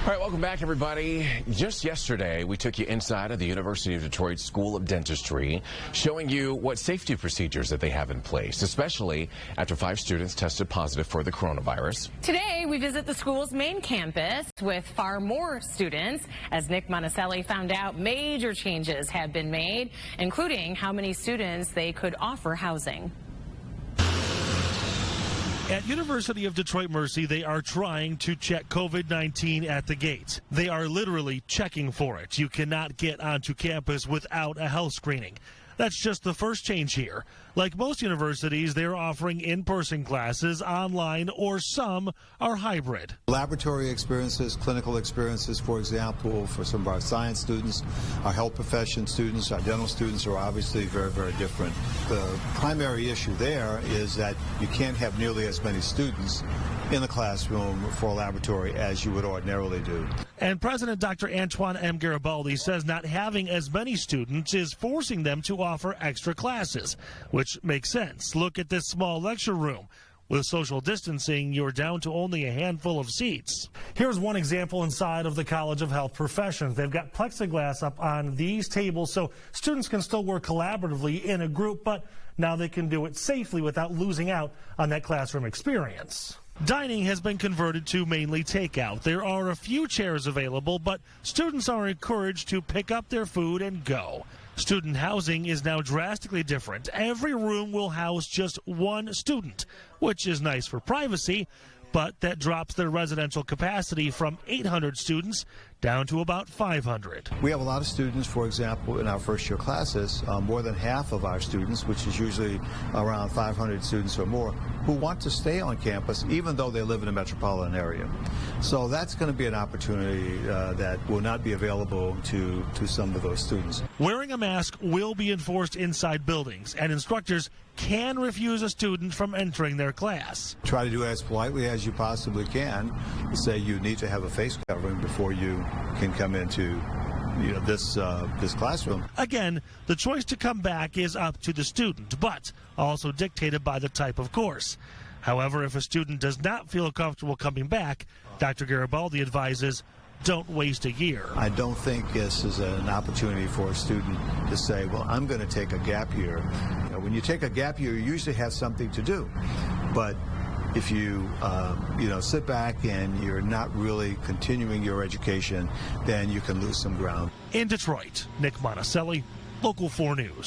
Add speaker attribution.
Speaker 1: All right, welcome back, everybody. Just yesterday, we took you inside of the University of Detroit School of Dentistry, showing you what safety procedures that they have in place, especially after 5 students tested positive for the coronavirus.
Speaker 2: Today, we visit the school's main campus with far more students. As Nick Monticelli found out, major changes have been made, including how many students they could offer housing.
Speaker 3: At University of Detroit Mercy, they are trying to check COVID-19 at the gate. They are literally checking for it. You cannot get onto campus without a health screening. That's just the first change here. Like most universities, they're offering in-person classes, online, or some are hybrid.
Speaker 4: Laboratory experiences, clinical experiences, for example, for some of our science students, our health profession students, our dental students are obviously very, very different. The primary issue there is that you can't have nearly as many students in the classroom for a laboratory as you would ordinarily do.
Speaker 3: And President Dr. Antoine M. Garibaldi says not having as many students is forcing them to offer extra classes, which makes sense. Look at this small lecture room. With social distancing, you're down to only a handful of seats. Here's one example inside of the College of Health Professions. They've got plexiglass up on these tables so students can still work collaboratively in a group, but now they can do it safely without losing out on that classroom experience. Dining has been converted to mainly takeout. There are a few chairs available, but students are encouraged to pick up their food and go. Student housing is now drastically different. Every room will house just one student, which is nice for privacy, but that drops their residential capacity from 800 students down to about 500.
Speaker 4: We have a lot of students, for example, in our first-year classes, more than half of our students, which is usually around 500 students or more, who want to stay on campus even though they live in a metropolitan area. So that's going to be an opportunity that will not be available to some of those students.
Speaker 3: Wearing a mask will be enforced inside buildings, and instructors can refuse a student from entering their class.
Speaker 4: Try to do it as politely as you possibly can. Say you need to have a face covering before you can come into this classroom.
Speaker 3: Again, the choice to come back is up to the student, but also dictated by the type of course. However, if a student does not feel comfortable coming back, Dr. Garibaldi advises don't waste a year.
Speaker 4: I don't think this is an opportunity for a student to say, well, I'm going to take a gap year. When you take a gap year, you usually have something to do. But if you, sit back and you're not really continuing your education, then you can lose some ground.
Speaker 3: In Detroit, Nick Monticelli, Local 4 News.